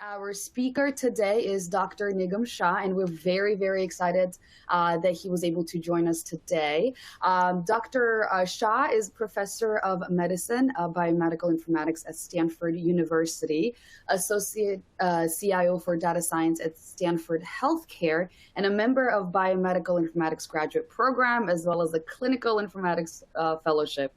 Our speaker today is Dr. Nigam Shah, and we're very, very excited that he was able to join us today. Dr. Shah is professor of medicine, biomedical informatics at Stanford University, associate CIO for data science at Stanford Healthcare, and a member of biomedical informatics graduate program, as well as the clinical informatics fellowship.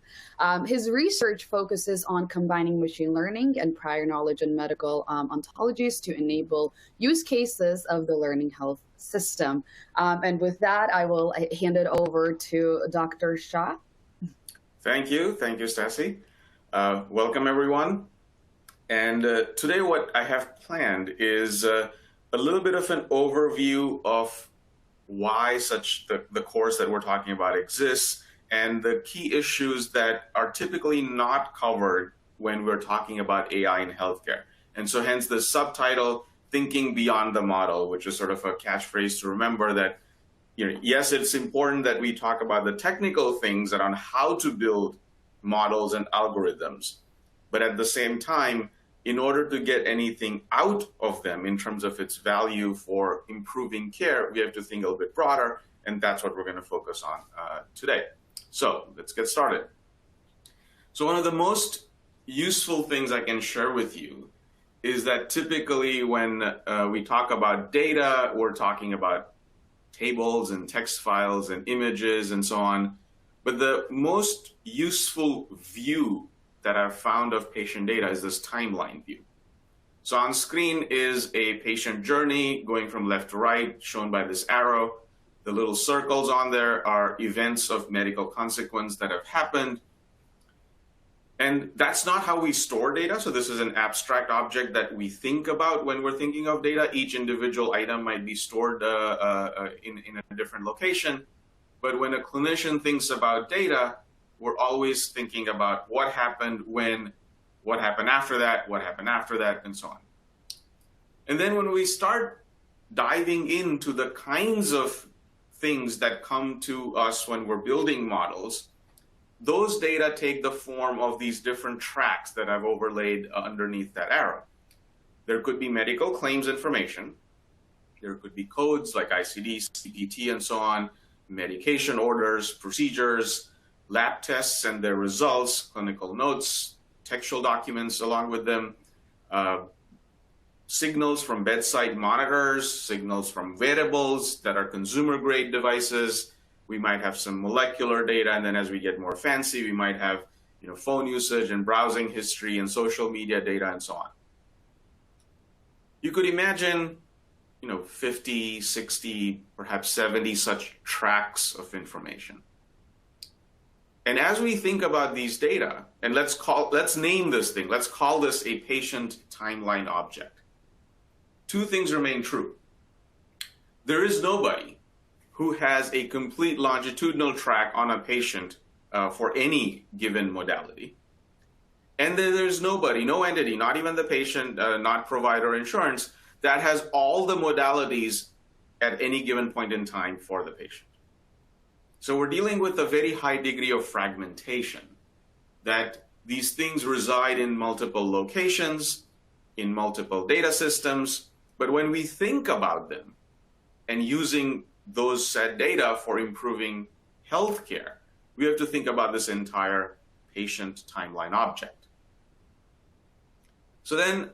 His research focuses on combining machine learning and prior knowledge in medical ontologies to enable use cases of the learning health system. And with that, I will hand it over to Dr. Shah. Thank you, Stacy. Welcome, everyone. And today what I have planned is a little bit of an overview of why the course that we're talking about exists, and the key issues that are typically not covered when we're talking about AI in healthcare. And so hence the subtitle, Thinking Beyond the Model, which is sort of a catchphrase to remember that, yes, it's important that we talk about the technical things around how to build models and algorithms. But at the same time, in order to get anything out of them in terms of its value for improving care, we have to think a little bit broader, and that's what we're going to focus on today. So let's get started. So one of the most useful things I can share with you is that typically when we talk about data, we're talking about tables and text files and images and so on. But the most useful view that I've found of patient data is this timeline view. So on screen is a patient journey going from left to right, shown by this arrow. The little circles on there are events of medical consequence that have happened. And that's not how we store data. So this is an abstract object that we think about when we're thinking of data. Each individual item might be stored in a different location. But when a clinician thinks about data, we're always thinking about what happened when, what happened after that, and so on. And then when we start diving into the kinds of things that come to us when we're building models, those data take the form of these different tracks that I've overlaid underneath that arrow. There could be medical claims information. There could be codes like ICD, CPT, and so on, medication orders, procedures, lab tests and their results, clinical notes, textual documents along with them, signals from bedside monitors, signals from wearables that are consumer-grade devices. We might have some molecular data, and then as we get more fancy, we might have phone usage and browsing history and social media data and so on. You could imagine 50, 60, perhaps 70 such tracks of information. And as we think about these data, and let's name this thing, let's call this a patient timeline object. Two things remain true. There is nobody who has a complete longitudinal track on a patient for any given modality. And then there's nobody, no entity, not even the patient, not provider insurance, that has all the modalities at any given point in time for the patient. So we're dealing with a very high degree of fragmentation, that these things reside in multiple locations, in multiple data systems. But when we think about them and using those said data for improving healthcare, we have to think about this entire patient timeline object. So then,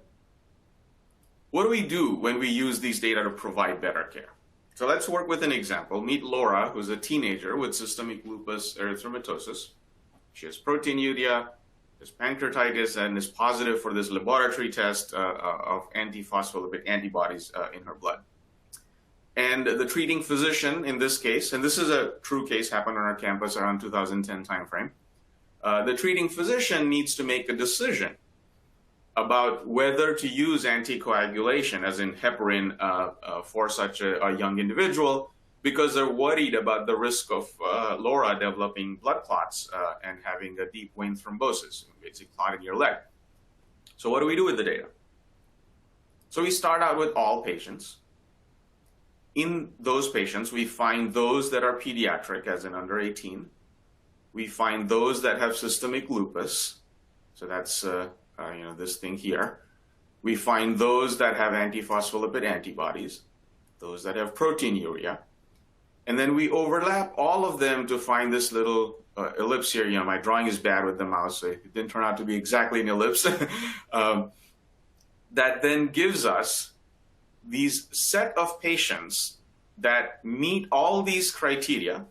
what do we do when we use these data to provide better care? So let's work with an example. Meet Laura, who's a teenager with systemic lupus erythematosus. She has proteinuria, has pancreatitis, and is positive for this laboratory test of antiphospholipid antibodies in her blood. And the treating physician in this case, and this is a true case, happened on our campus around 2010 timeframe, the treating physician needs to make a decision about whether to use anticoagulation, as in heparin, for such a young individual, because they're worried about the risk of Laura developing blood clots and having a deep vein thrombosis, basically clotting your leg. So what do we do with the data? So we start out with all patients. In those patients, we find those that are pediatric, as in under 18. We find those that have systemic lupus. So that's this thing here. We find those that have antiphospholipid antibodies, those that have proteinuria, and then we overlap all of them to find this little ellipse here. You know, my drawing is bad with the mouse, so it didn't turn out to be exactly an ellipse. That then gives us these set of patients that meet all these criteria,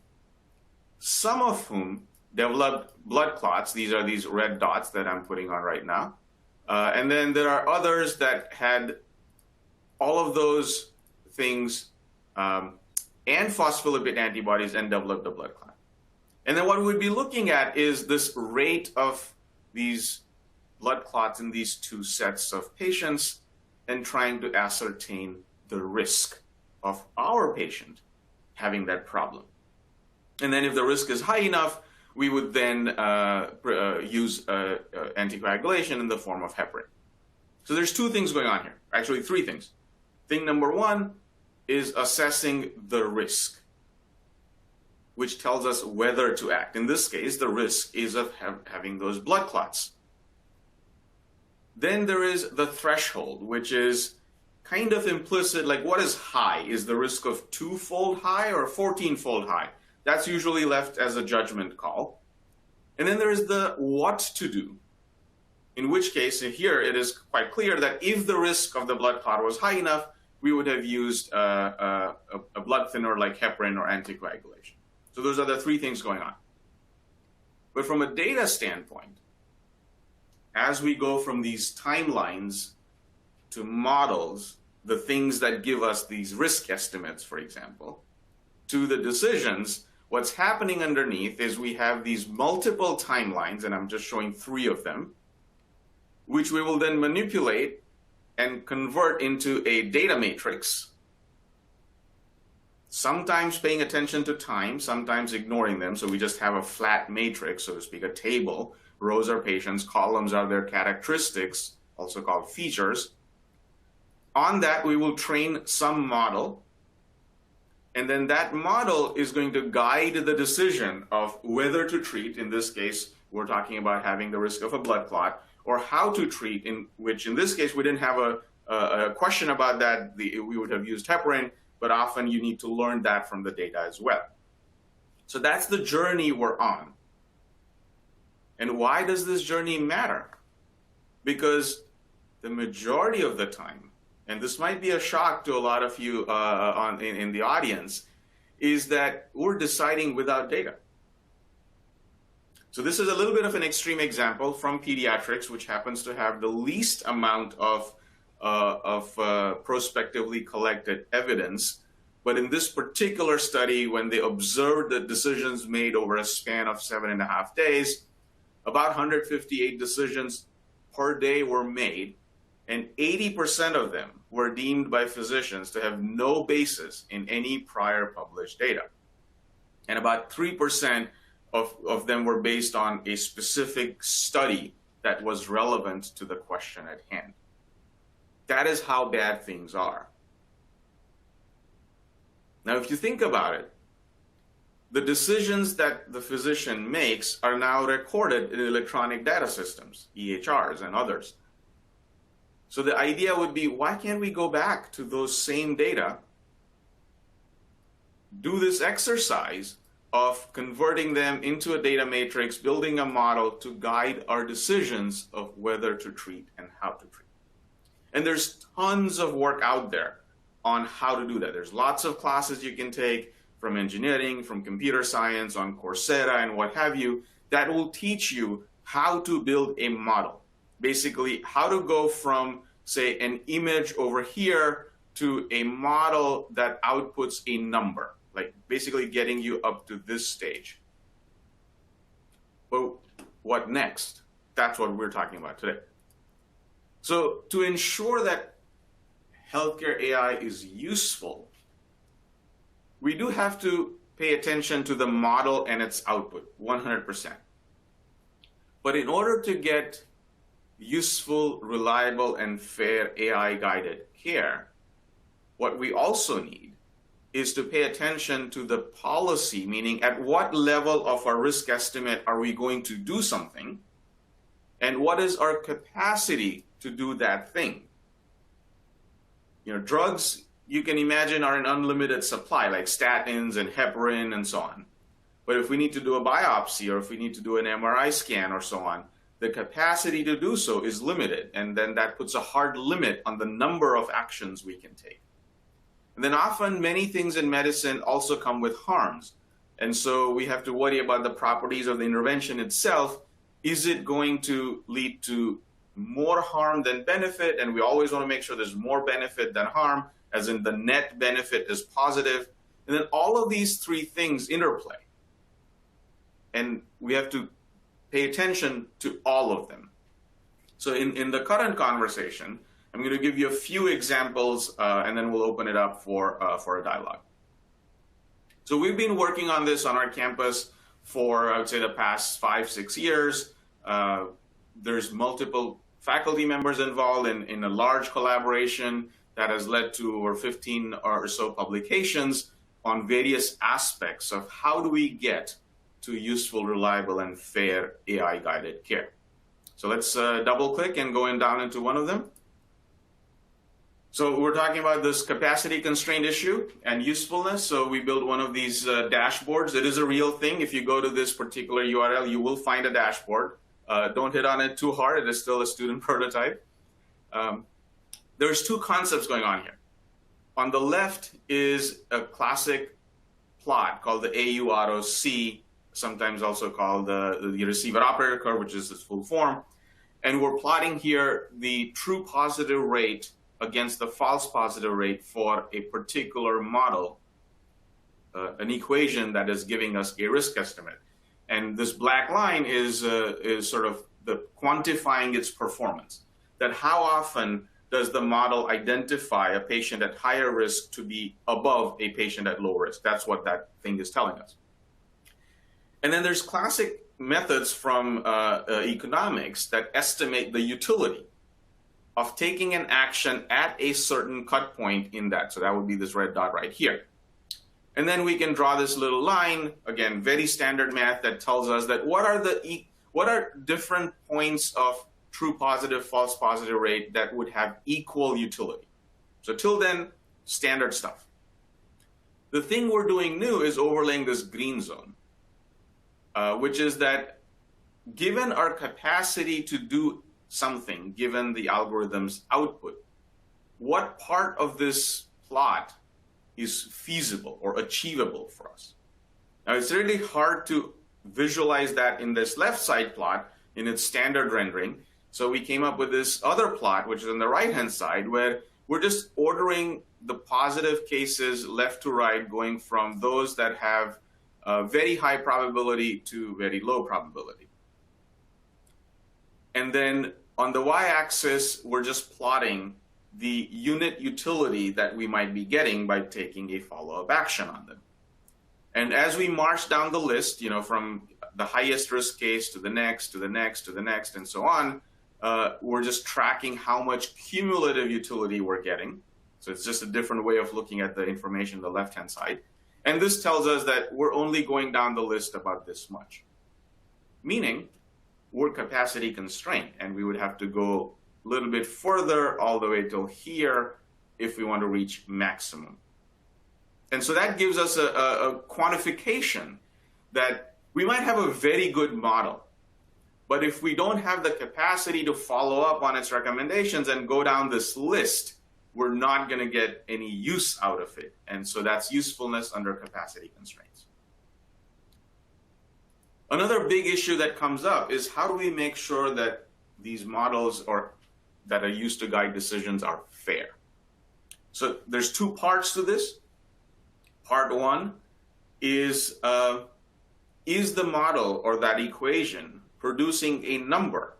some of whom developed blood clots. These are these red dots that I'm putting on right now. And then there are others that had all of those things and phospholipid antibodies and developed a blood clot. And then what we'd be looking at is this rate of these blood clots in these two sets of patients and trying to ascertain the risk of our patient having that problem. And then if the risk is high enough, we would then use anticoagulation in the form of heparin. So there's two things going on here, actually three things. Thing number one is assessing the risk, which tells us whether to act. In this case, the risk is of having those blood clots. Then there is the threshold, which is kind of implicit, like what is high? Is the risk of 2-fold high or 14-fold high? That's usually left as a judgment call. And then there is the what to do, in which case here it is quite clear that if the risk of the blood clot was high enough, we would have used a blood thinner like heparin or anticoagulation. So those are the three things going on. But from a data standpoint, as we go from these timelines to models, the things that give us these risk estimates, for example, to the decisions, what's happening underneath is we have these multiple timelines, and I'm just showing three of them, which we will then manipulate and convert into a data matrix, sometimes paying attention to time, sometimes ignoring them. So we just have a flat matrix, so to speak, a table. Rows are patients, columns are their characteristics, also called features. On that, we will train some model. And then that model is going to guide the decision of whether to treat. In this case, we're talking about having the risk of a blood clot, or how to treat, in which in this case, we didn't have a question about that. We would have used heparin, but often you need to learn that from the data as well. So that's the journey we're on. And why does this journey matter? Because the majority of the time, and this might be a shock to a lot of you in the audience, is that we're deciding without data. So this is a little bit of an extreme example from pediatrics, which happens to have the least amount of prospectively collected evidence. But in this particular study, when they observed the decisions made over a span of 7.5 days, about 158 decisions per day were made, and 80% of them were deemed by physicians to have no basis in any prior published data. And about 3% of them were based on a specific study that was relevant to the question at hand. That is how bad things are. Now, if you think about it, the decisions that the physician makes are now recorded in electronic data systems, EHRs and others. So the idea would be, why can't we go back to those same data, do this exercise of converting them into a data matrix, building a model to guide our decisions of whether to treat and how to treat. And there's tons of work out there on how to do that. There's lots of classes you can take from engineering, from computer science, on Coursera and what have you, that will teach you how to build a model. Basically, how to go from, say, an image over here to a model that outputs a number, like basically getting you up to this stage. But what next? That's what we're talking about today. So to ensure that healthcare AI is useful, we do have to pay attention to the model and its output, 100%. But in order to get useful, reliable, and fair AI-guided care, what we also need is to pay attention to the policy, meaning at what level of our risk estimate are we going to do something, and what is our capacity to do that thing. Drugs, you can imagine, are in unlimited supply, like statins and heparin and so on. But if we need to do a biopsy or if we need to do an MRI scan or so on, the capacity to do so is limited. And then that puts a hard limit on the number of actions we can take. And then often many things in medicine also come with harms. And so we have to worry about the properties of the intervention itself. Is it going to lead to more harm than benefit? And we always want to make sure there's more benefit than harm, as in the net benefit is positive. And then all of these three things interplay. And we have to pay attention to all of them. So in the current conversation, I'm going to give you a few examples, and then we'll open it up for a dialogue. So we've been working on this on our campus for, I would say, the past 5-6 years. There's multiple faculty members involved in a large collaboration that has led to over 15 or so publications on various aspects of how do we get to useful, reliable, and fair AI-guided care. So let's double-click and go down into one of them. So we're talking about this capacity constraint issue and usefulness. So we built one of these dashboards. It is a real thing. If you go to this particular URL, you will find a dashboard. Don't hit on it too hard. It is still a student prototype. There's two concepts going on here. On the left is a classic plot called the AU auto C, sometimes also called the receiver operator curve, which is its full form. And we're plotting here the true positive rate against the false positive rate for a particular model, an equation that is giving us a risk estimate. And this black line is sort of the quantifying its performance, that how often does the model identify a patient at higher risk to be above a patient at low risk. That's what that thing is telling us. And then there's classic methods from economics that estimate the utility of taking an action at a certain cut point in that. So that would be this red dot right here. And then we can draw this little line, again, very standard math that tells us that what are different points of true positive, false positive rate that would have equal utility. So till then, standard stuff. The thing we're doing new is overlaying this green zone, which is that given our capacity to do something, given the algorithm's output, what part of this plot is feasible or achievable for us? Now, it's really hard to visualize that in this left side plot in its standard rendering. So we came up with this other plot, which is on the right-hand side, where we're just ordering the positive cases left to right, going from those that have very high probability to very low probability. And then on the y-axis, we're just plotting the unit utility that we might be getting by taking a follow-up action on them. And as we march down the list, from the highest risk case to the next, to the next, to the next, and so on, we're just tracking how much cumulative utility we're getting. So it's just a different way of looking at the information on the left-hand side. And this tells us that we're only going down the list about this much, meaning we're capacity constrained, and we would have to go a little bit further all the way till here if we want to reach maximum. And so that gives us a quantification that we might have a very good model, but if we don't have the capacity to follow up on its recommendations and go down this list, we're not going to get any use out of it. And so that's usefulness under capacity constraints. Another big issue that comes up is how do we make sure that these models that are used to guide decisions are fair? So there's two parts to this. Part one is the model or that equation producing a number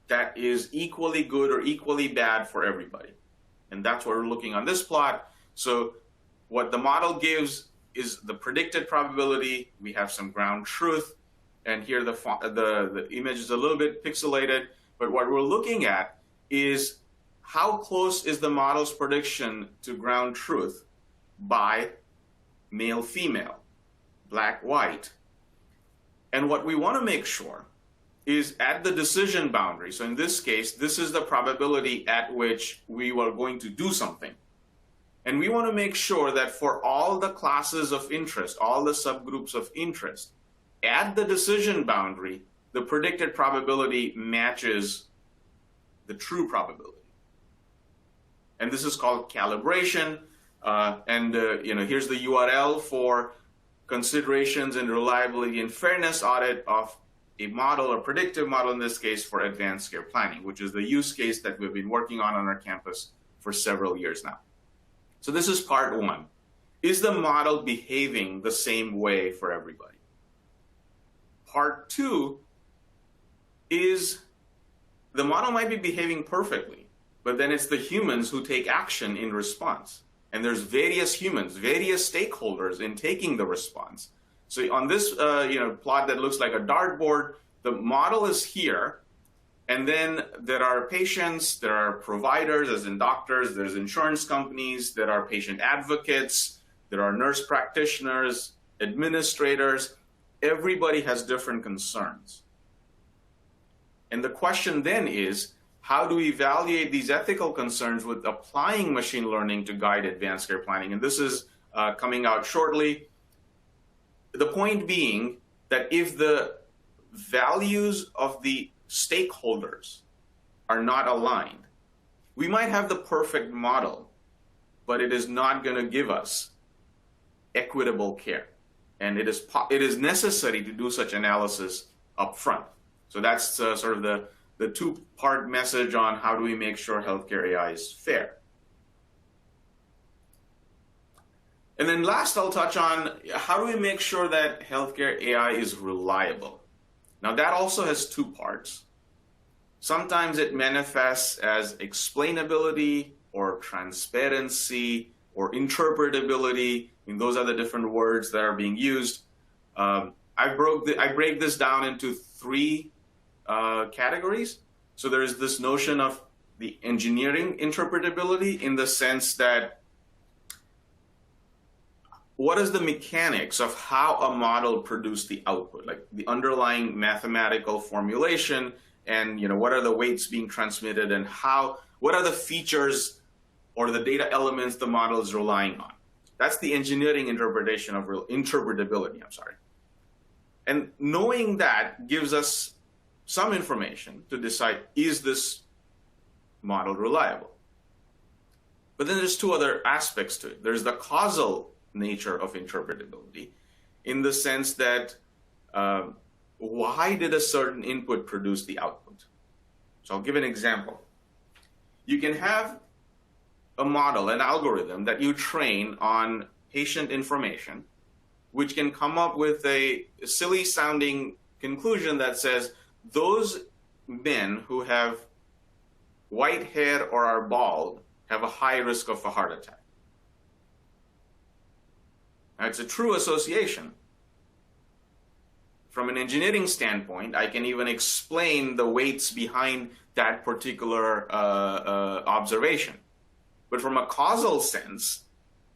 that is equally good or equally bad for everybody? And that's what we're looking on this plot. So what the model gives is the predicted probability. We have some ground truth. And here the image is a little bit pixelated. But what we're looking at is how close is the model's prediction to ground truth by male, female, black, white. And what we want to make sure is at the decision boundary. So in this case, this is the probability at which we were going to do something. And we want to make sure that for all the classes of interest, all the subgroups of interest, at the decision boundary, the predicted probability matches the true probability. And this is called calibration. Here's the URL for considerations in reliability and fairness audit of a model, or predictive model in this case, for advanced care planning, which is the use case that we've been working on our campus for several years now. So this is part one. Is the model behaving the same way for everybody? Part two is the model might be behaving perfectly, but then it's the humans who take action in response. And there's various humans, various stakeholders in taking the response. So on this plot that looks like a dartboard, the model is here, and then there are patients, there are providers, as in doctors, there's insurance companies, there are patient advocates, there are nurse practitioners, administrators. Everybody has different concerns. And the question then is, how do we evaluate these ethical concerns with applying machine learning to guide advanced care planning? And this is coming out shortly. The point being that if the values of the stakeholders are not aligned, we might have the perfect model, but it is not going to give us equitable care. And it is necessary to do such analysis up front. So that's sort of the two-part message on how do we make sure healthcare AI is fair. And then last, I'll touch on how do we make sure that healthcare AI is reliable. Now that also has two parts. Sometimes it manifests as explainability or transparency or interpretability. I mean, those are the different words that are being used. I break this down into three categories. So there's this notion of the engineering interpretability, in the sense that what is the mechanics of how a model produced the output, like the underlying mathematical formulation, and what are the weights being transmitted, and what are the features or the data elements the model is relying on. That's the engineering interpretation of interpretability, And knowing that gives us some information to decide, is this model reliable? But then there's two other aspects to it. There's the causal nature of interpretability, in the sense that why did a certain input produce the output? So I'll give an example. You can have a model, an algorithm that you train on patient information, which can come up with a silly sounding conclusion that says those men who have white hair or are bald have a high risk of a heart attack. Now, it's a true association. From an engineering standpoint, I can even explain the weights behind that particular observation. But from a causal sense,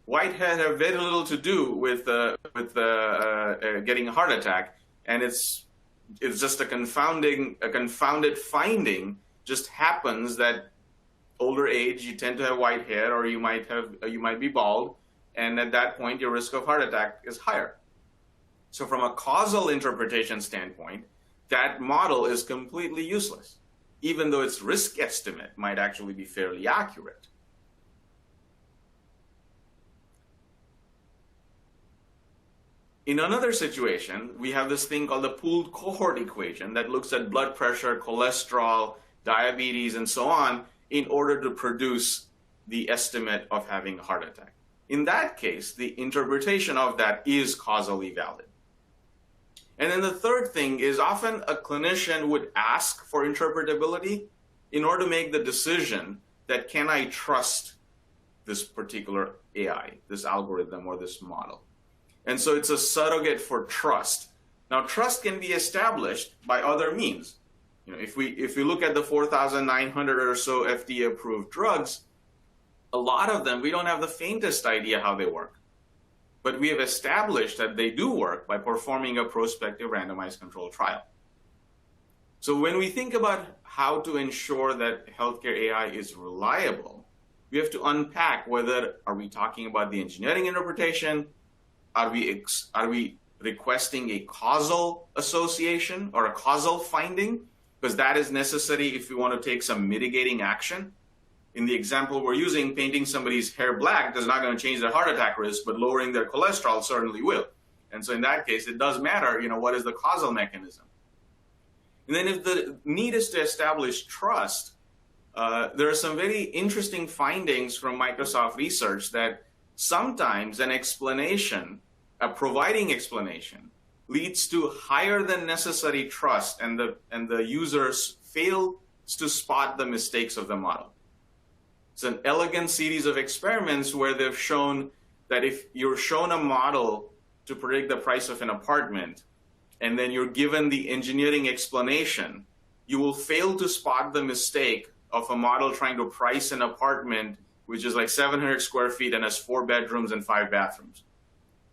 white hair have very little to do with getting a heart attack, and it's just a confounded finding. Just happens that older age, you tend to have white hair, or you might be bald, and at that point, your risk of heart attack is higher. So from a causal interpretation standpoint, that model is completely useless, even though its risk estimate might actually be fairly accurate. In another situation, we have this thing called the pooled cohort equation that looks at blood pressure, cholesterol, diabetes, and so on, in order to produce the estimate of having a heart attack. In that case, the interpretation of that is causally valid. And then the third thing is, often a clinician would ask for interpretability in order to make the decision that, can I trust this particular AI, this algorithm, or this model? And so it's a surrogate for trust. Now, trust can be established by other means. If we look at the 4,900 or so FDA-approved drugs, a lot of them, we don't have the faintest idea how they work. But we have established that they do work by performing a prospective randomized controlled trial. So when we think about how to ensure that healthcare AI is reliable, we have to unpack whether are we talking about the engineering interpretation, are we requesting a causal association or a causal finding, because that is necessary if we want to take some mitigating action. In the example we're using, painting somebody's hair black is not going to change their heart attack risk, but lowering their cholesterol certainly will. And so in that case, it does matter, what is the causal mechanism? And then if the need is to establish trust, there are some very interesting findings from Microsoft research that sometimes an explanation, a providing explanation, leads to higher than necessary trust, and the users fail to spot the mistakes of the model. It's an elegant series of experiments where they've shown that if you're shown a model to predict the price of an apartment, and then you're given the engineering explanation, you will fail to spot the mistake of a model trying to price an apartment which is like 700 square feet and has 4 bedrooms and 5 bathrooms,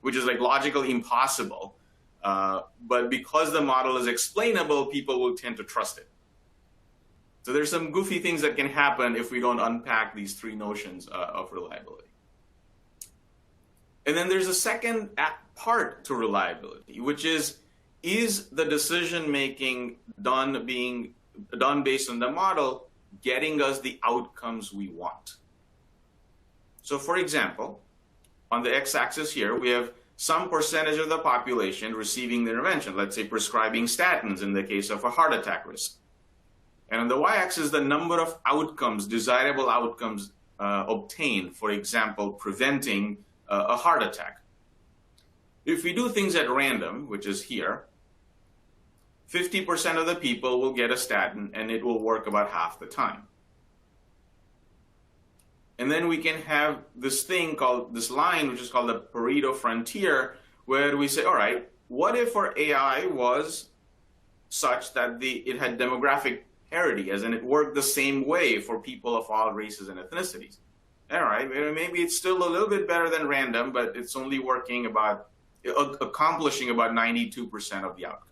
which is like logically impossible. But because the model is explainable, people will tend to trust it. So there's some goofy things that can happen if we don't unpack these 3 notions of reliability. And then there's a second part to reliability, which is the decision-making done based on the model getting us the outcomes we want? So for example, on the x-axis here, we have some percentage of the population receiving the intervention, let's say prescribing statins in the case of a heart attack risk. And on the y-axis, the number of outcomes, desirable outcomes obtained, for example, preventing a heart attack. If we do things at random, which is here, 50% of the people will get a statin and it will work about half the time. And then we can have this line, which is called the Pareto frontier, where we say, all right, what if our AI was such that it had demographic parity, as in it worked the same way for people of all races and ethnicities? All right, maybe it's still a little bit better than random, but it's only accomplishing about 92% of the outcomes.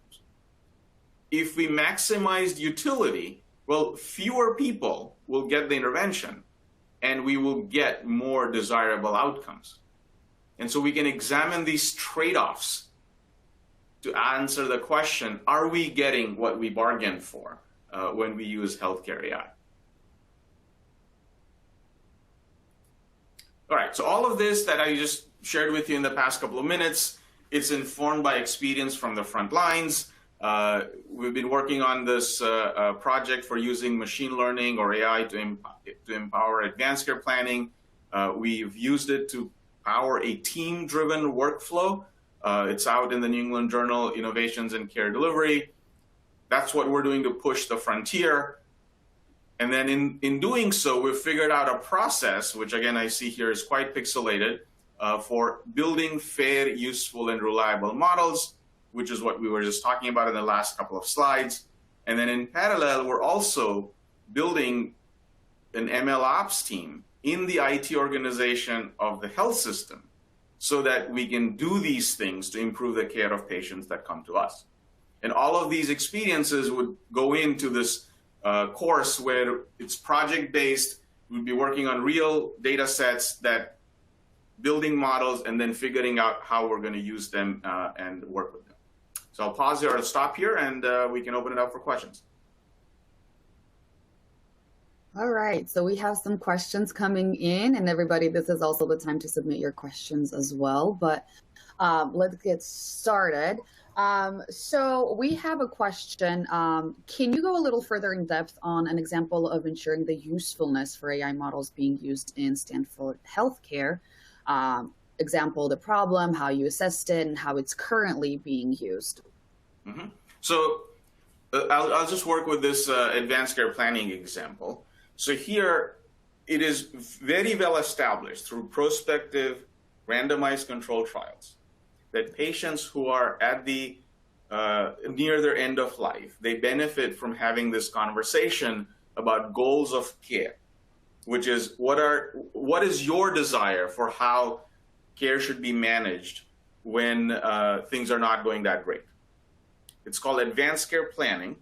If we maximized utility, well, fewer people will get the intervention, and we will get more desirable outcomes. And so we can examine these trade-offs to answer the question, are we getting what we bargained for when we use healthcare AI? All right, so all of this that I just shared with you in the past couple of minutes, it's informed by experience from the front lines. We've been working on this project for using machine learning or AI to empower advanced care planning. We've used it to power a team-driven workflow. It's out in the New England Journal, Innovations in Care Delivery. That's what we're doing to push the frontier. And then in doing so, we've figured out a process, which again I see here is quite pixelated, for building fair, useful, and reliable models, which is what we were just talking about in the last couple of slides. And then in parallel, we're also building an ML ops team in the IT organization of the health system so that we can do these things to improve the care of patients that come to us. And all of these experiences would go into this course where it's project-based. We'll be working on real data sets, that building models, and then figuring out how we're going to use them and work with them. So I'll pause here or stop here, and we can open it up for questions. All right, so we have some questions coming in, and everybody, this is also the time to submit your questions as well, but let's get started. So we have a question. Can you go a little further in depth on an example of ensuring the usefulness for AI models being used in Stanford healthcare? Example, the problem, how you assessed it, and how it's currently being used. Mm-hmm. So I'll just work with this advanced care planning example. So here, it is very well established through prospective randomized control trials that patients who are at the near their end of life, they benefit from having this conversation about goals of care, which is what is your desire for how care should be managed when things are not going that great. It's called advanced care planning.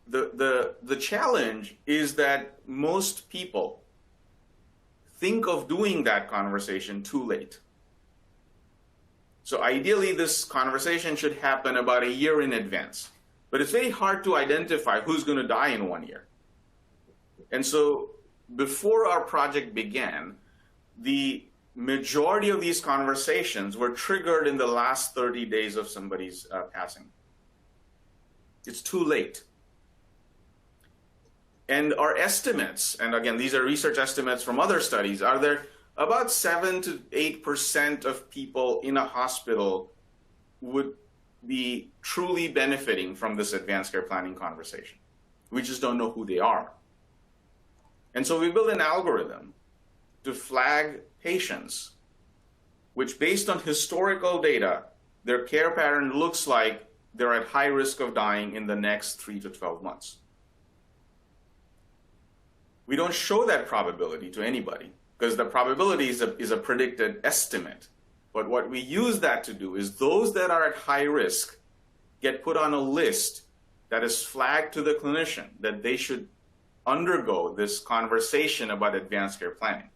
the challenge is that most people think of doing that conversation too late. So ideally, this conversation should happen about a year in advance. But it's very hard to identify who's going to die in 1 year. And so before our project began, the majority of these conversations were triggered in the last 30 days of somebody's passing. It's too late. And our estimates, and again, these are research estimates from other studies, are there about 7 to 8% of people in a hospital would be truly benefiting from this advanced care planning conversation. We just don't know who they are. And so we built an algorithm to flag patients, which based on historical data, their care pattern looks like they're at high risk of dying in the next 3 to 12 months. We don't show that probability to anybody because the probability is a predicted estimate. But what we use that to do is those that are at high risk get put on a list that is flagged to the clinician that they should undergo this conversation about advanced care planning.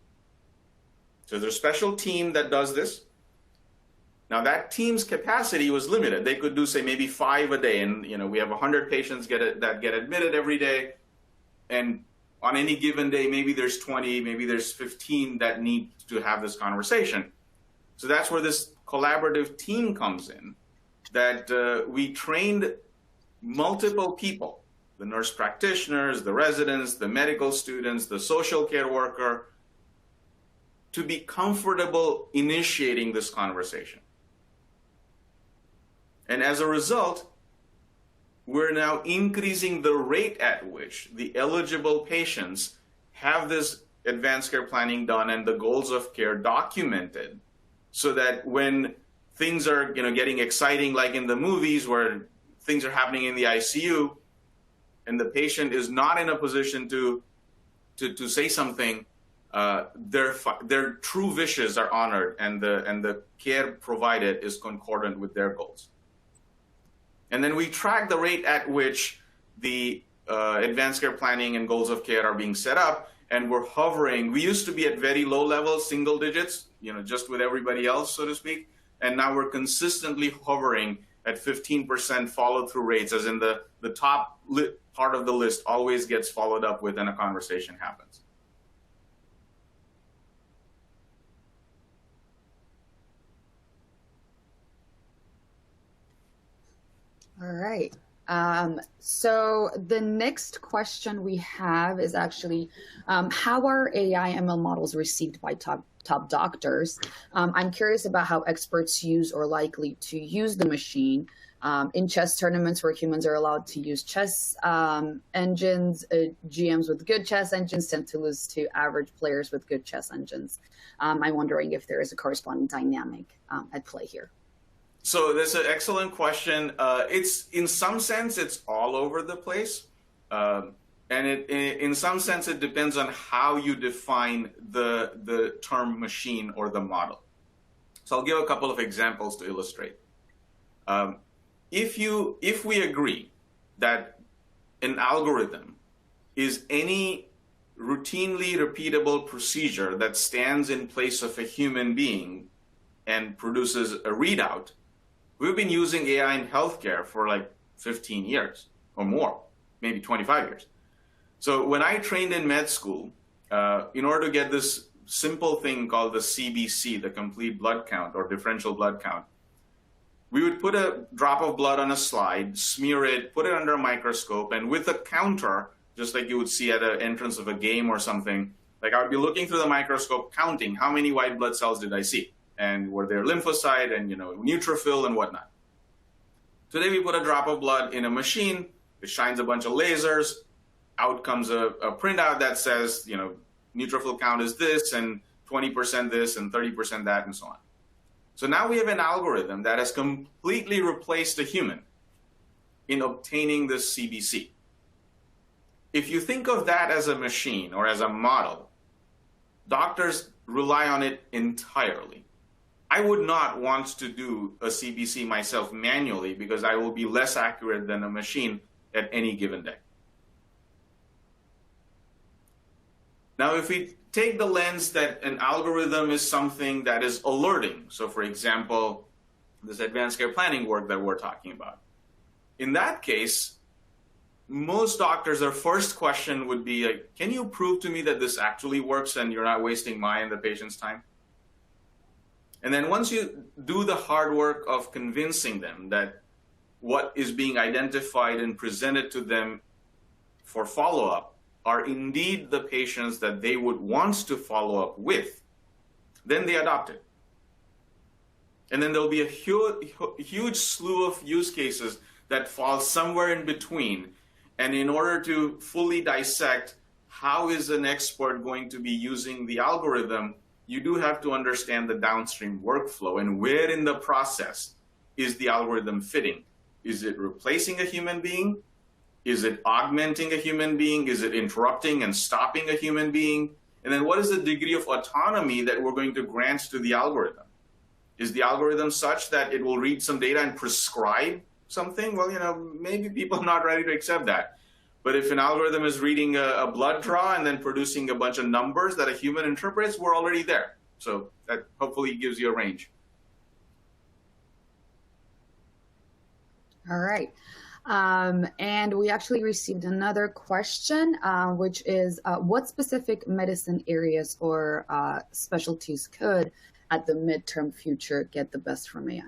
So there's a special team that does this. Now that team's capacity was limited. They could do, say, maybe 5 a day, and we have 100 patients that get admitted every day, and on any given day, maybe there's 20, maybe there's 15 that need to have this conversation. So that's where this collaborative team comes in, that we trained multiple people, the nurse practitioners, the residents, the medical students, the social care worker, to be comfortable initiating this conversation. And as a result, we're now increasing the rate at which the eligible patients have this advanced care planning done and the goals of care documented, so that when things are getting exciting, like in the movies where things are happening in the ICU and the patient is not in a position to say something, their true wishes are honored and the care provided is concordant with their goals. And then we track the rate at which the advanced care planning and goals of care are being set up, and we're hovering. We used to be at very low levels, single digits, just with everybody else, so to speak, and now we're consistently hovering at 15% follow-through rates, as in the top part of the list always gets followed up with and a conversation happens. All right. So the next question we have is actually, how are AI ML models received by top doctors? I'm curious about how experts use or likely to use the machine in chess tournaments where humans are allowed to use chess engines. GMs with good chess engines tend to lose to average players with good chess engines. I'm wondering if there is a corresponding dynamic at play here. So that's an excellent question. It's in some sense, it's all over the place. And in some sense, it depends on how you define the term machine or the model. So I'll give a couple of examples to illustrate. If we agree that an algorithm is any routinely repeatable procedure that stands in place of a human being and produces a readout, we've been using AI in healthcare for like 15 years or more, maybe 25 years. So when I trained in med school, in order to get this simple thing called the CBC, the complete blood count or differential blood count, we would put a drop of blood on a slide, smear it, put it under a microscope, and with a counter, just like you would see at an entrance of a game or something, like I would be looking through the microscope, counting how many white blood cells did I see, and were there lymphocyte and neutrophil and whatnot. Today we put a drop of blood in a machine, it shines a bunch of lasers, out comes a printout that says, neutrophil count is this, and 20% this, and 30% that, and so on. So now we have an algorithm that has completely replaced a human in obtaining this CBC. If you think of that as a machine or as a model, doctors rely on it entirely. I would not want to do a CBC myself manually because I will be less accurate than a machine at any given day. Now, if we take the lens that an algorithm is something that is alerting, so for example, this advanced care planning work that we're talking about, in that case, most doctors, their first question would be like, can you prove to me that this actually works and you're not wasting my and the patient's time? And then once you do the hard work of convincing them that what is being identified and presented to them for follow-up are indeed the patients that they would want to follow up with, then they adopt it. And then there'll be a huge slew of use cases that fall somewhere in between. And in order to fully dissect how is an expert going to be using the algorithm, you do have to understand the downstream workflow and where in the process is the algorithm fitting. Is it replacing a human being? Is it augmenting a human being? Is it interrupting and stopping a human being? And then what is the degree of autonomy that we're going to grant to the algorithm? Is the algorithm such that it will read some data and prescribe something? Well, maybe people are not ready to accept that. But if an algorithm is reading a blood draw and then producing a bunch of numbers that a human interprets, we're already there. So that hopefully gives you a range. All right. And we actually received another question, which is what specific medicine areas or specialties could, at the midterm future, get the best from AI?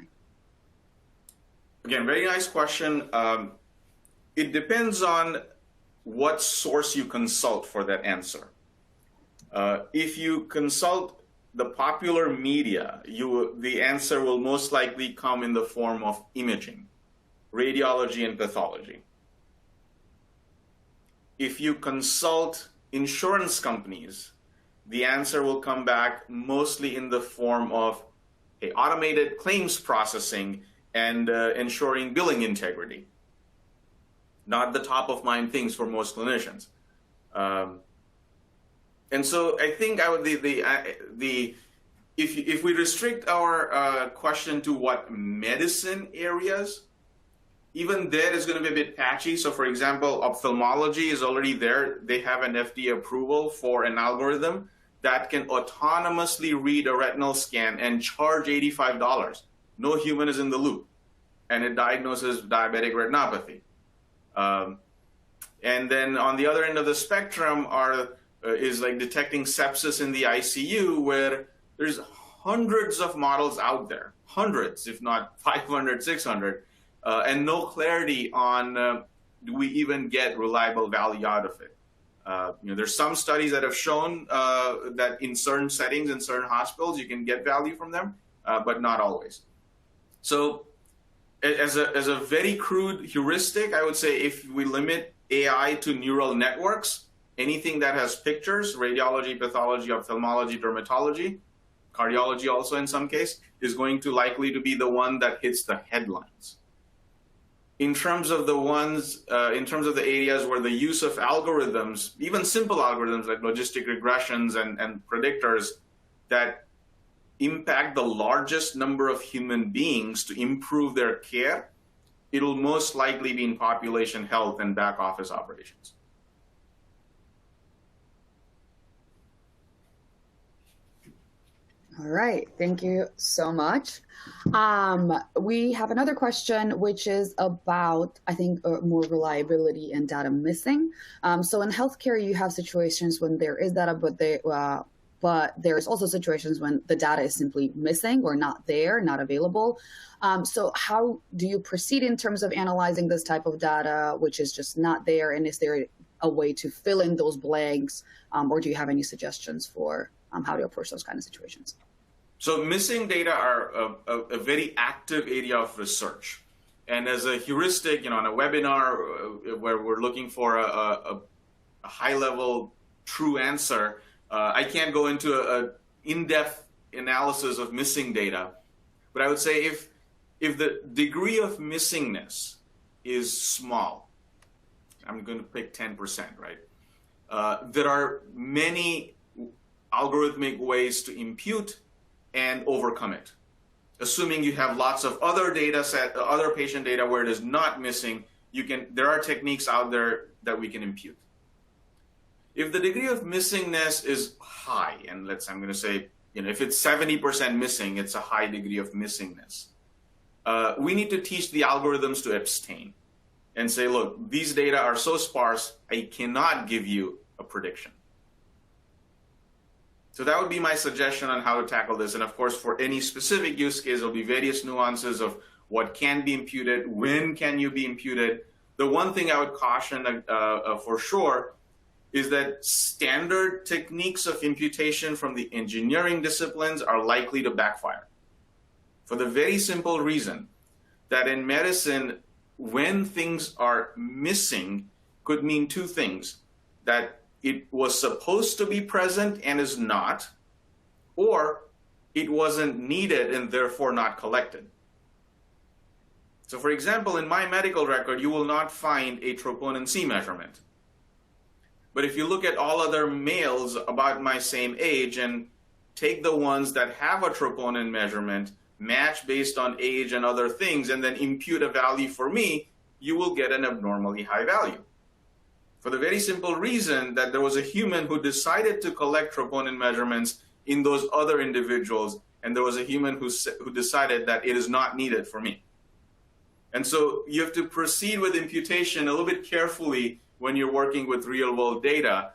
Again, very nice question. It depends on what source you consult for that answer. If you consult the popular media, the answer will most likely come in the form of imaging, radiology, and pathology. If you consult insurance companies, the answer will come back mostly in the form of automated claims processing and ensuring billing integrity. Not the top of mind things for most clinicians. And so I think if we restrict our question to what medicine areas, even there is going to be a bit patchy. So for example, ophthalmology is already there. They have an FDA approval for an algorithm that can autonomously read a retinal scan and charge $85. No human is in the loop. And it diagnoses diabetic retinopathy. And then on the other end of the spectrum is like detecting sepsis in the ICU, where there's hundreds of models out there, hundreds, if not 500, 600, and no clarity on do we even get reliable value out of it. There's some studies that have shown that in certain settings, in certain hospitals, you can get value from them, but not always. So as a very crude heuristic, I would say if we limit AI to neural networks, anything that has pictures, radiology, pathology, ophthalmology, dermatology, cardiology also in some case, is going to likely to be the one that hits the headlines. In terms of the areas where the use of algorithms, even simple algorithms like logistic regressions and predictors that impact the largest number of human beings to improve their care, it'll most likely be in population health and back office operations. All right, thank you so much. We have another question, which is about, I think, more reliability and data missing. So in healthcare, you have situations when there is data, but there's also situations when the data is simply missing or not there, not available. So how do you proceed in terms of analyzing this type of data, which is just not there? And is there a way to fill in those blanks? Or do you have any suggestions for how to approach those kind of situations? So missing data are a very active area of research. And as a heuristic, on a webinar where we're looking for a high-level true answer, I can't go into an in-depth analysis of missing data. But I would say if the degree of missingness is small, I'm going to pick 10%, right? There are many algorithmic ways to impute and overcome it. Assuming you have lots of other data set, other patient data where it is not missing, there are techniques out there that we can impute. If the degree of missingness is high, and I'm going to say, if it's 70% missing, it's a high degree of missingness. We need to teach the algorithms to abstain and say, look, these data are so sparse, I cannot give you a prediction. So that would be my suggestion on how to tackle this. And of course, for any specific use case, there'll be various nuances of what can be imputed, when can you be imputed. The one thing I would caution for sure is that standard techniques of imputation from the engineering disciplines are likely to backfire. For the very simple reason that in medicine, when things are missing could mean two things: that it was supposed to be present and is not, or it wasn't needed and therefore not collected. So for example, in my medical record, you will not find a troponin C measurement. But if you look at all other males about my same age and take the ones that have a troponin measurement, match based on age and other things, and then impute a value for me, you will get an abnormally high value. For the very simple reason that there was a human who decided to collect troponin measurements in those other individuals, and there was a human who decided that it is not needed for me. And so you have to proceed with imputation a little bit carefully when you're working with real-world data.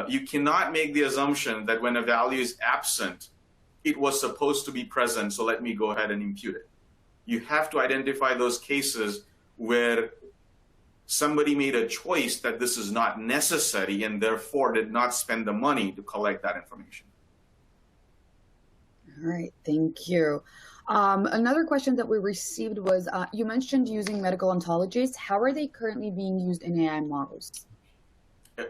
You cannot make the assumption that when a value is absent, it was supposed to be present, so let me go ahead and impute it. You have to identify those cases where somebody made a choice that this is not necessary and therefore did not spend the money to collect that information. All right, thank you. Another question that we received was, you mentioned using medical ontologies. How are they currently being used in AI models?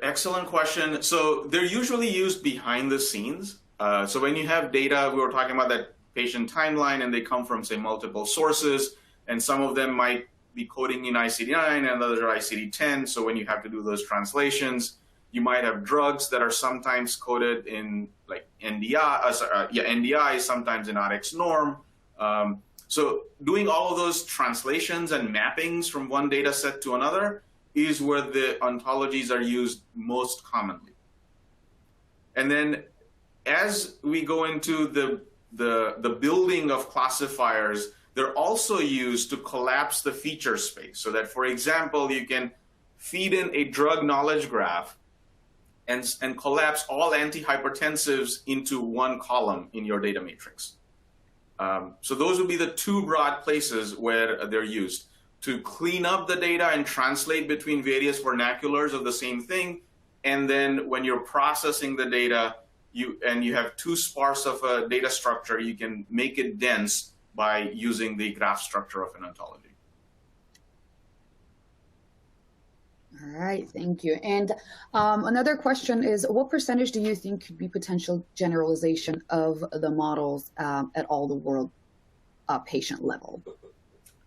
Excellent question. So they're usually used behind the scenes. So when you have data, we were talking about that patient timeline, and they come from, say, multiple sources, and some of them might be coding in ICD-9 and others are ICD-10. So when you have to do those translations, you might have drugs that are sometimes coded in like NDI, sometimes in RX norm. So doing all of those translations and mappings from one data set to another is where the ontologies are used most commonly. And then as we go into the building of classifiers, they're also used to collapse the feature space so that, for example, you can feed in a drug knowledge graph and collapse all antihypertensives into one column in your data matrix. So those would be the two broad places where they're used: to clean up the data and translate between various vernaculars of the same thing. And then when you're processing the data, you have too sparse of a data structure, you can make it dense by using the graph structure of an ontology. All right, thank you. And another question is, what percentage do you think could be potential generalization of the models at all the world patient level?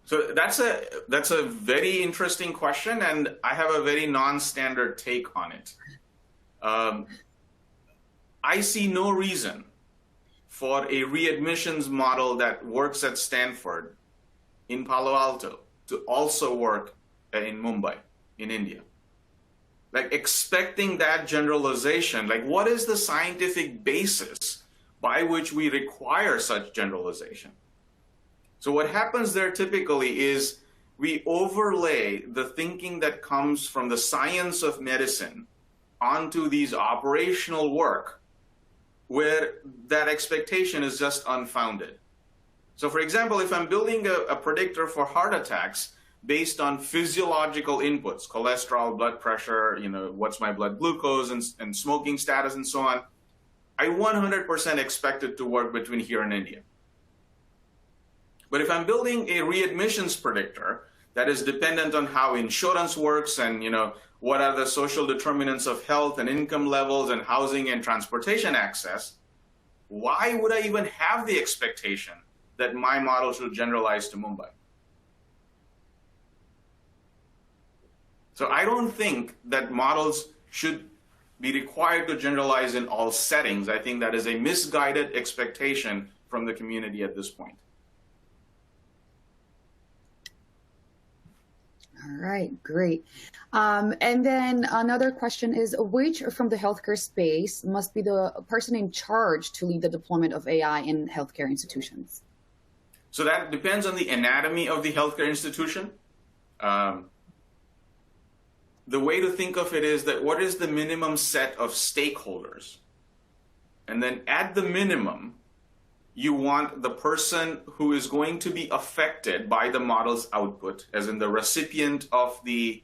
So that's a very interesting question, and I have a very non-standard take on it. I see no reason for a readmissions model that works at Stanford in Palo Alto to also work in Mumbai, in India. Like, expecting that generalization, like, what is the scientific basis by which we require such generalization? So what happens there typically is we overlay the thinking that comes from the science of medicine onto these operational work where that expectation is just unfounded. So for example, if I'm building a predictor for heart attacks based on physiological inputs, cholesterol, blood pressure, what's my blood glucose and smoking status and so on, I 100% expect it to work between here and India. But if I'm building a readmissions predictor that is dependent on how insurance works and what are the social determinants of health and income levels and housing and transportation access, why would I even have the expectation that my model should generalize to Mumbai? So I don't think that models should be required to generalize in all settings. I think that is a misguided expectation from the community at this point. All right, great. And then another question is, which from the healthcare space must be the person in charge to lead the deployment of AI in healthcare institutions? So that depends on the anatomy of the healthcare institution. Um, the way to think of it is that what is the minimum set of stakeholders? And then at the minimum, you want the person who is going to be affected by the model's output, as in the recipient of the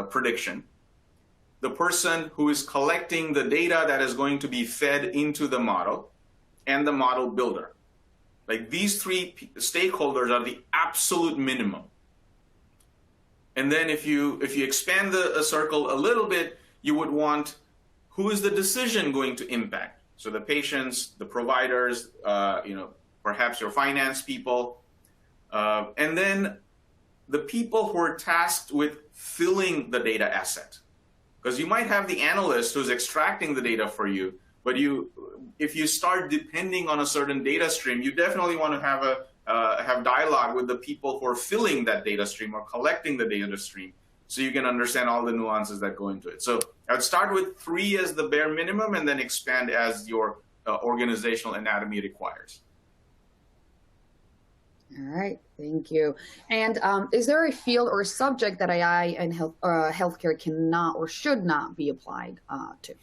prediction, the person who is collecting the data that is going to be fed into the model, and the model builder. Like these three stakeholders are the absolute minimum. And then if you expand the circle a little bit, you would want who is the decision going to impact? So the patients, the providers, perhaps your finance people, and then the people who are tasked with filling the data asset. Because you might have the analyst who's extracting the data for you, but if you start depending on a certain data stream, you definitely want to have dialogue with the people who are filling that data stream or collecting the data stream, so you can understand all the nuances that go into it. So I would start with 3 as the bare minimum and then expand as your organizational anatomy requires. All right, thank you. And is there a field or subject that AI and healthcare cannot or should not be applied to?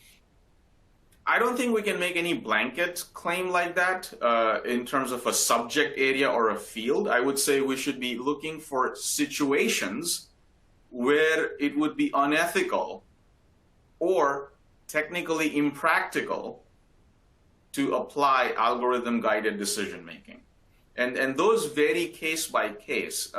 I don't think we can make any blanket claim like that in terms of a subject area or a field. I would say we should be looking for situations where it would be unethical or technically impractical to apply algorithm-guided decision-making. And those vary case by case.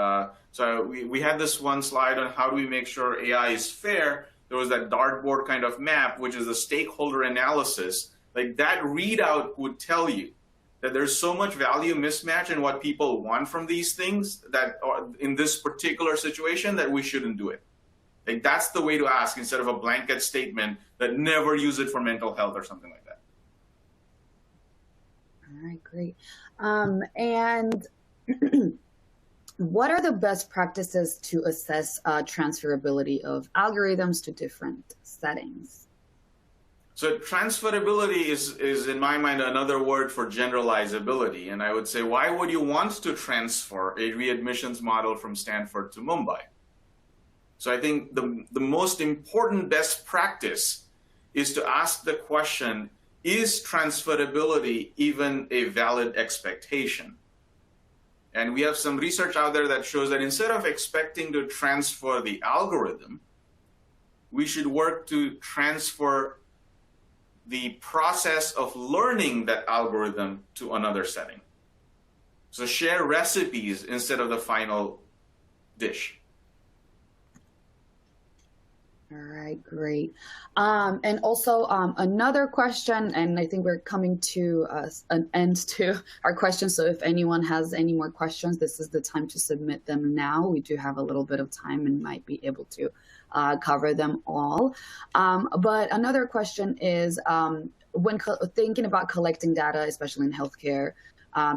So we had this one slide on how do we make sure AI is fair. There was that dartboard kind of map, which is a stakeholder analysis. Like that readout would tell you that there's so much value mismatch in what people want from these things that in this particular situation that we shouldn't do it. Like that's the way to ask instead of a blanket statement that never use it for mental health or something like that. All right, great. And what are the best practices to assess transferability of algorithms to different settings? So transferability is in my mind another word for generalizability. And I would say, why would you want to transfer a readmissions model from Stanford to Mumbai? So I think the most important best practice is to ask the question, is transferability even a valid expectation? And we have some research out there that shows that instead of expecting to transfer the algorithm, we should work to transfer the process of learning that algorithm to another setting. So share recipes instead of the final dish. All right, great. And also another question, and I think we're coming to an end to our questions. So if anyone has any more questions, this is the time to submit them now. We do have a little bit of time and might be able to cover them all. But another question is, when thinking about collecting data, especially in healthcare,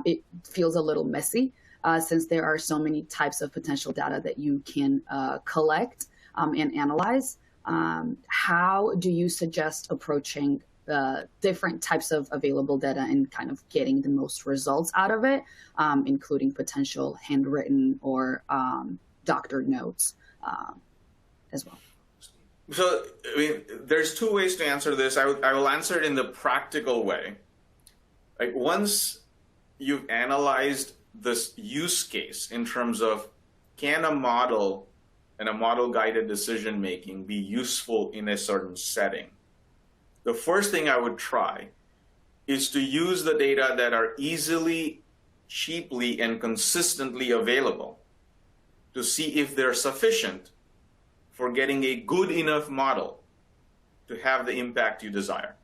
it feels a little messy since there are so many types of potential data that you can collect and analyze. How do you suggest approaching the different types of available data and kind of getting the most results out of it, including potential handwritten or doctored notes as well? So, I mean, there's 2 ways to answer this. I will answer it in the practical way. Like once you've analyzed this use case in terms of can a model and a model-guided decision-making be useful in a certain setting, the first thing I would try is to use the data that are easily, cheaply, and consistently available to see if they're sufficient for getting a good enough model to have the impact you desire.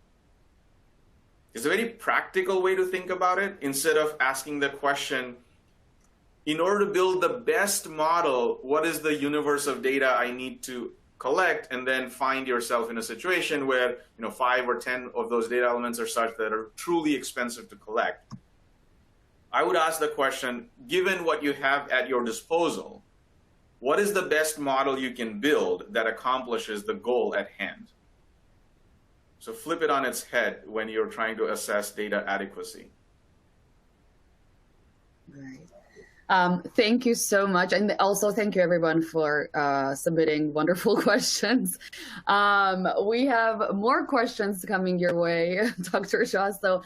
It's a very practical way to think about it, instead of asking the question, in order to build the best model, what is the universe of data I need to collect, and then find yourself in a situation where 5 or 10 of those data elements are such that are truly expensive to collect. I would ask the question, given what you have at your disposal, what is the best model you can build that accomplishes the goal at hand? So flip it on its head when you're trying to assess data adequacy. Right. Thank you so much. And also thank you everyone for submitting wonderful questions. We have more questions coming your way, Dr. Shah. So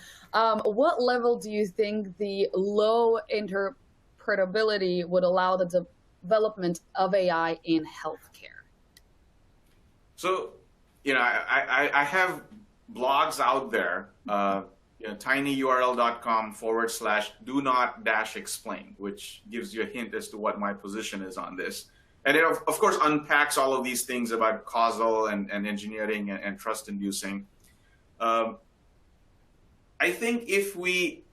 what level do you think the low interpretability would allow the development of AI in healthcare? So, I have blogs out there, tinyurl.com/do-not-explain, which gives you a hint as to what my position is on this. And it, of course, unpacks all of these things about causal and engineering and trust inducing. I think if we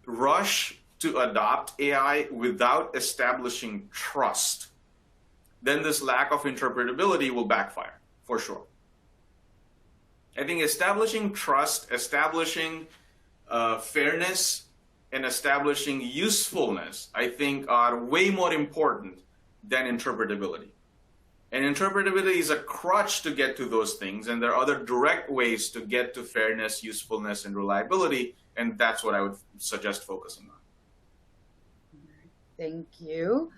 rush to adopt AI without establishing trust, then this lack of interpretability will backfire, for sure. I think establishing trust, establishing fairness, and establishing usefulness, I think, are way more important than interpretability. And interpretability is a crutch to get to those things, and there are other direct ways to get to fairness, usefulness, and reliability, and that's what I would suggest focusing on. Thank you.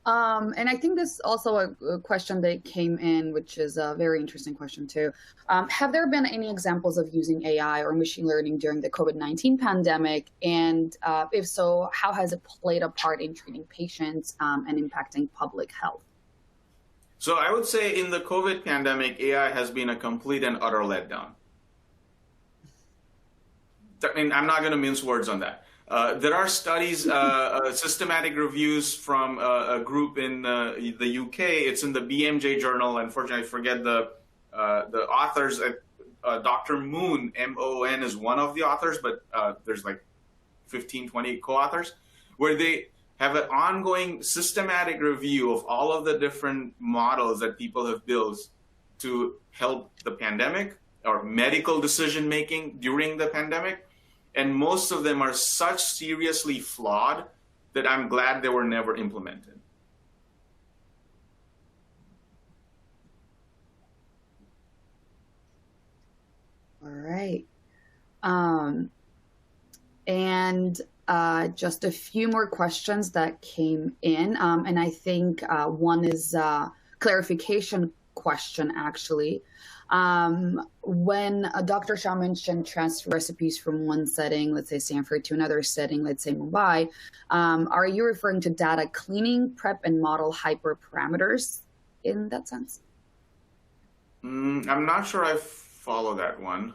And I think this is also a question that came in, which is a very interesting question too. Have there been any examples of using AI or machine learning during the COVID-19 pandemic? And if so, how has it played a part in treating patients and impacting public health? So I would say in the COVID pandemic, AI has been a complete and utter letdown. I mean, I'm not going to mince words on that. There are studies, systematic reviews from a group in the UK. It's in the BMJ journal. Unfortunately, I forget the authors. Dr. Moon, M-O-N, is one of the authors, but there's like 15, 20 co-authors, where they have an ongoing systematic review of all of the different models that people have built to help the pandemic or medical decision-making during the pandemic. And most of them are such seriously flawed that I'm glad they were never implemented. All right. And just a few more questions that came in. And I think one is a clarification question, actually. When Dr. Shah mentioned transfer recipes from one setting, let's say Stanford, to another setting, let's say Mumbai, are you referring to data cleaning, prep, and model hyperparameters in that sense? I'm not sure I follow that one.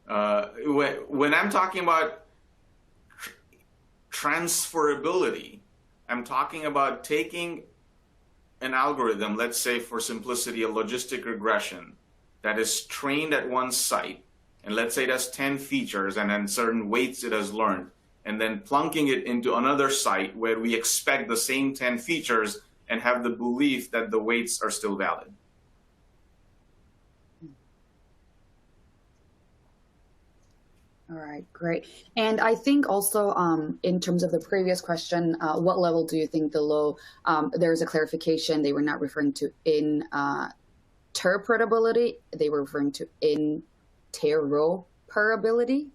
When I'm talking about transferability, I'm talking about taking an algorithm, let's say for simplicity, a logistic regression that is trained at one site, and let's say it has 10 features and then certain weights it has learned, and then plunking it into another site where we expect the same 10 features and have the belief that the weights are still valid. All right, great. And I think also in terms of the previous question, what level do you think the low, there's a clarification, they were not referring to interpretability, they were referring to interoperability.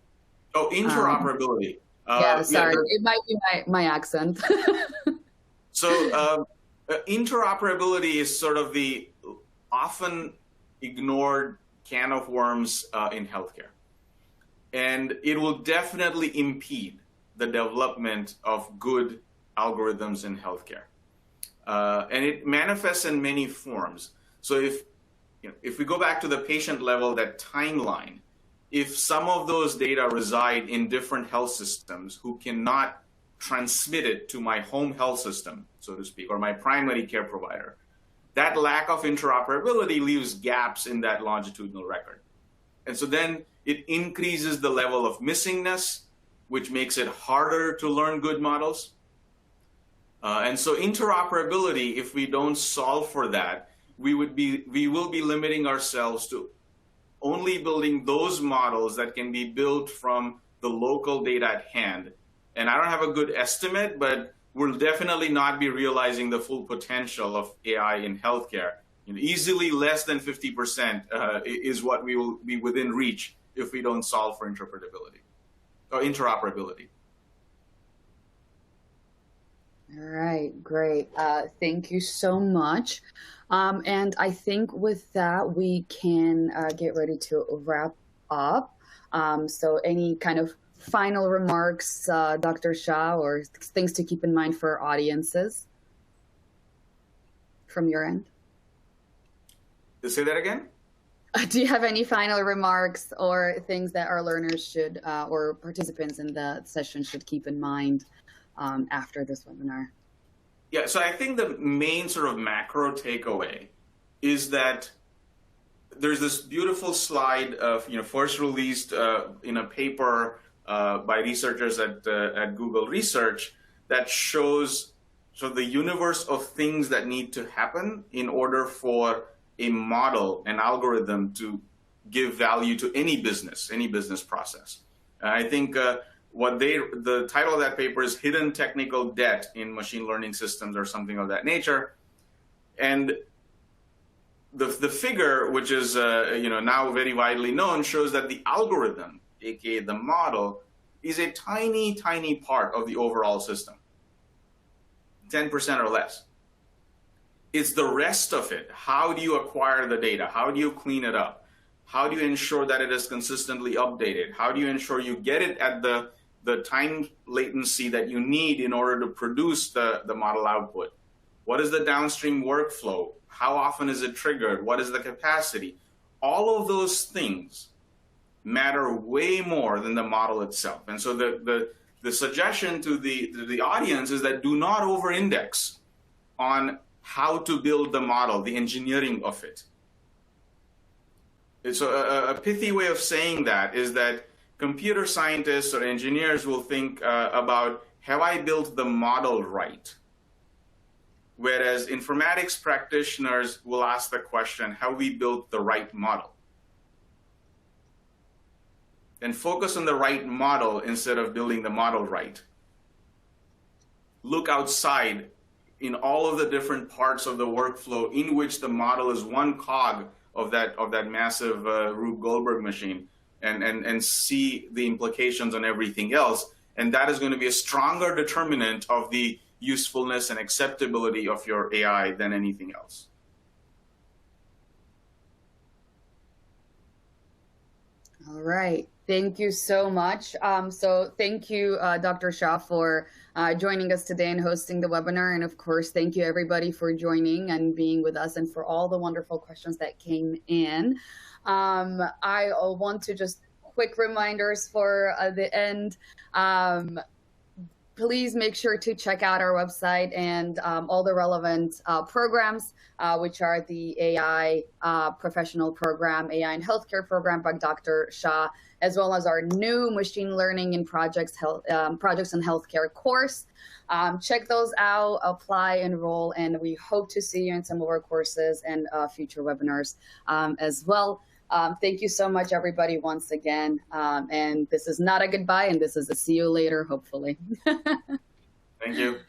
Oh, interoperability. Yeah, sorry, it might be my accent. So interoperability is sort of the often ignored can of worms in healthcare. And it will definitely impede the development of good algorithms in healthcare. And it manifests in many forms. So if we go back to the patient level, that timeline, if some of those data reside in different health systems who cannot transmit it to my home health system, so to speak, or my primary care provider, that lack of interoperability leaves gaps in that longitudinal record. And so then it increases the level of missingness, which makes it harder to learn good models. And so interoperability, if we don't solve for that, we will be limiting ourselves to only building those models that can be built from the local data at hand. And I don't have a good estimate, but we'll definitely not be realizing the full potential of AI in healthcare. Easily less than 50% is what we will be within reach if we don't solve for interpretability or interoperability. All right, great. Thank you so much. And I think with that, we can get ready to wrap up. So any kind of final remarks, Dr. Shah, or things to keep in mind for our audiences from your end? Say that again? Do you have any final remarks or things that our learners should, or participants in the session should keep in mind after this webinar? Yeah, so I think the main sort of macro takeaway is that there's this beautiful slide of, first released in a paper by researchers at Google Research that shows the universe of things that need to happen in order for a model, an algorithm, to give value to any business process. I think the title of that paper is Hidden Technical Debt in Machine Learning Systems or something of that nature. And the figure, which is now very widely known, shows that the algorithm, aka the model, is a tiny, tiny part of the overall system, 10% or less. It's the rest of it. How do you acquire the data? How do you clean it up? How do you ensure that it is consistently updated? How do you ensure you get it at the time latency that you need in order to produce the model output? What is the downstream workflow? How often is it triggered? What is the capacity? All of those things matter way more than the model itself. And so the suggestion to the audience is that do not over-index on how to build the model, the engineering of it. So a pithy way of saying that is that computer scientists or engineers will think about, have I built the model right? Whereas informatics practitioners will ask the question, have we built the right model? And focus on the right model instead of building the model right. Look outside in all of the different parts of the workflow in which the model is one cog of that massive Rube Goldberg machine, and see the implications on everything else. And that is going to be a stronger determinant of the usefulness and acceptability of your AI than anything else. All right. Thank you so much. So thank you, Dr. Shah, for joining us today and hosting the webinar. And of course, thank you everybody for joining and being with us and for all the wonderful questions that came in. I want to just quick reminders for the end. Please make sure to check out our website and all the relevant programs, which are the AI professional program, AI in healthcare program by Dr. Shah, as well as our new machine learning in projects in healthcare course. Check those out, apply, enroll, and we hope to see you in some of our courses and future webinars as well. Thank you so much, everybody, once again. And this is not a goodbye, and this is a see you later, hopefully. Thank you.